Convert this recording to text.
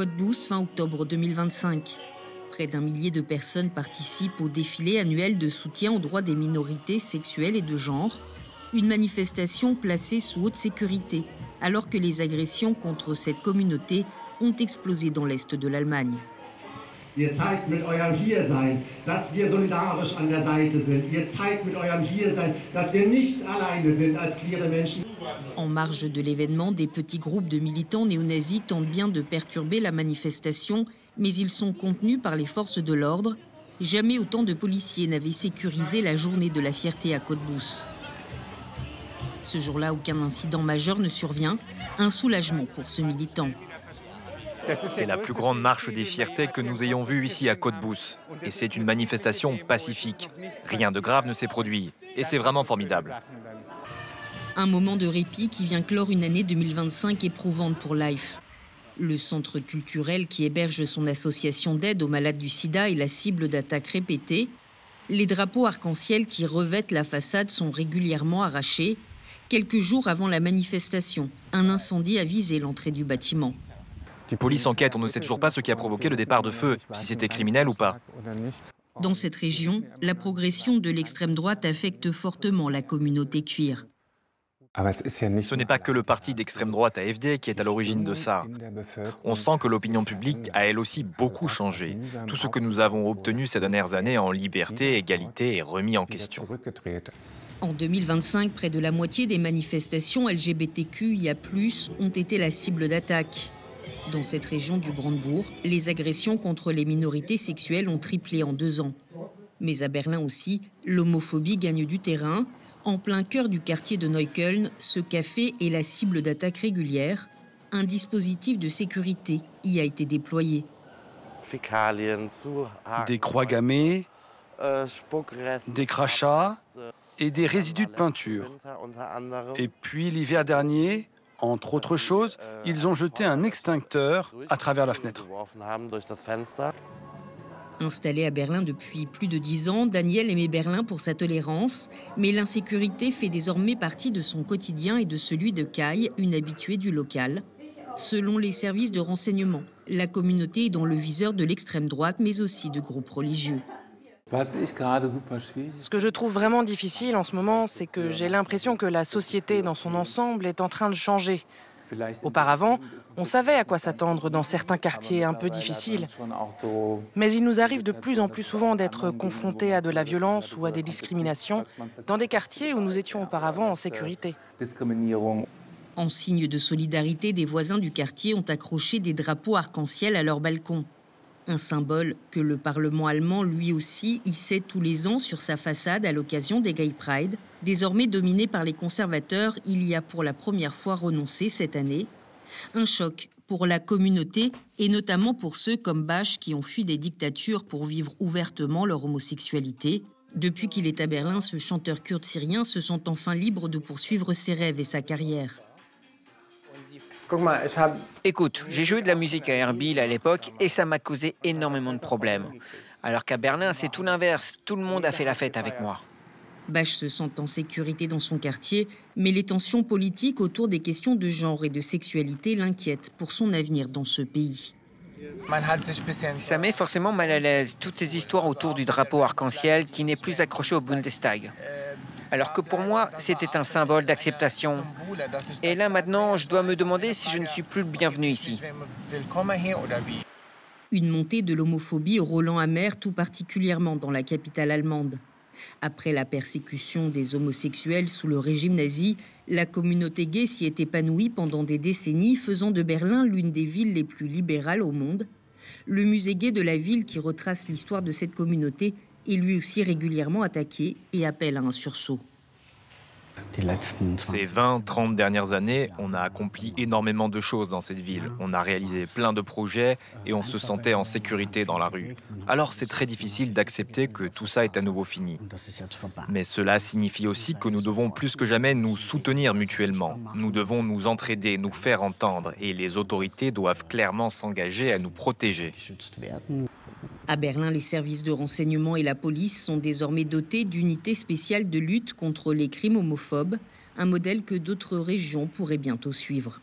Cottbus fin octobre 2025. Près d'1 millier de personnes participent au défilé annuel de soutien aux droits des minorités sexuelles et de genre. Une manifestation placée sous haute sécurité, alors que les agressions contre cette communauté ont explosé dans l'est de l'Allemagne. Ihr zeigt mit eurem Hiersein, dass wir solidarisch an der Seite sind. Ihr zeigt mit eurem Hiersein, dass wir nicht alleine sind als queere Menschen. En marge de l'événement, des petits groupes de militants néo-nazis tentent bien de perturber la manifestation, mais ils sont contenus par les forces de l'ordre. Jamais autant de policiers n'avaient sécurisé la journée de la fierté à Cottbus. Ce jour-là, aucun incident majeur ne survient. Un soulagement pour ce militant. C'est la plus grande marche des fiertés que nous ayons vue ici à Cottbus. Et c'est une manifestation pacifique. Rien de grave ne s'est produit. Et c'est vraiment formidable. Un moment de répit qui vient clore une année 2025 éprouvante pour Life. Le centre culturel qui héberge son association d'aide aux malades du sida est la cible d'attaques répétées. Les drapeaux arc-en-ciel qui revêtent la façade sont régulièrement arrachés. Quelques jours avant la manifestation, un incendie a visé l'entrée du bâtiment. Police enquête, on ne sait toujours pas ce qui a provoqué le départ de feu, si c'était criminel ou pas. Dans cette région, la progression de l'extrême droite affecte fortement la communauté queer. Ce n'est pas que le parti d'extrême droite AfD qui est à l'origine de ça. On sent que l'opinion publique a elle aussi beaucoup changé. Tout ce que nous avons obtenu ces dernières années en liberté, égalité est remis en question. En 2025, près de la moitié des manifestations LGBTQIA+, ont été la cible d'attaques. Dans cette région du Brandebourg, les agressions contre les minorités sexuelles ont triplé en 2 ans. Mais à Berlin aussi, l'homophobie gagne du terrain. En plein cœur du quartier de Neukölln, ce café est la cible d'attaques régulières. Un dispositif de sécurité y a été déployé. Des croix gammées, des crachats et des résidus de peinture. Et puis l'hiver dernier, entre autres choses, ils ont jeté un extincteur à travers la fenêtre. Installé à Berlin depuis plus de 10 ans, Daniel aimait Berlin pour sa tolérance, mais l'insécurité fait désormais partie de son quotidien et de celui de Kai, une habituée du local. Selon les services de renseignement, la communauté est dans le viseur de l'extrême droite, mais aussi de groupes religieux. Ce que je trouve vraiment difficile en ce moment, c'est que j'ai l'impression que la société dans son ensemble est en train de changer. Auparavant, on savait à quoi s'attendre dans certains quartiers un peu difficiles. Mais il nous arrive de plus en plus souvent d'être confrontés à de la violence ou à des discriminations dans des quartiers où nous étions auparavant en sécurité. En signe de solidarité, des voisins du quartier ont accroché des drapeaux arc-en-ciel à leur balcon. Un symbole que le Parlement allemand, lui aussi, hissait tous les ans sur sa façade à l'occasion des Gay Pride. Désormais dominé par les conservateurs, il y a pour la première fois renoncé cette année. Un choc pour la communauté et notamment pour ceux comme Bach qui ont fui des dictatures pour vivre ouvertement leur homosexualité. Depuis qu'il est à Berlin, ce chanteur kurde syrien se sent enfin libre de poursuivre ses rêves et sa carrière. Écoute, j'ai joué de la musique à Erbil à l'époque et ça m'a causé énormément de problèmes. Alors qu'à Berlin, c'est tout l'inverse. Tout le monde a fait la fête avec moi. Bach se sent en sécurité dans son quartier, mais les tensions politiques autour des questions de genre et de sexualité l'inquiètent pour son avenir dans ce pays. Ça met forcément mal à l'aise, toutes ces histoires autour du drapeau arc-en-ciel qui n'est plus accroché au Bundestag. Alors que pour moi, c'était un symbole d'acceptation. Et là, maintenant, je dois me demander si je ne suis plus le bienvenu ici. Une montée de l'homophobie au Roland amer, tout particulièrement dans la capitale allemande. Après la persécution des homosexuels sous le régime nazi, la communauté gay s'y est épanouie pendant des décennies, faisant de Berlin l'une des villes les plus libérales au monde. Le musée gay de la ville, qui retrace l'histoire de cette communauté, est lui aussi régulièrement attaqué et appelle à un sursaut. Ces 20-30 dernières années, on a accompli énormément de choses dans cette ville. On a réalisé plein de projets et on se sentait en sécurité dans la rue. Alors c'est très difficile d'accepter que tout ça est à nouveau fini. Mais cela signifie aussi que nous devons plus que jamais nous soutenir mutuellement. Nous devons nous entraider, nous faire entendre et les autorités doivent clairement s'engager à nous protéger. À Berlin, les services de renseignement et la police sont désormais dotés d'unités spéciales de lutte contre les crimes homophobes, un modèle que d'autres régions pourraient bientôt suivre.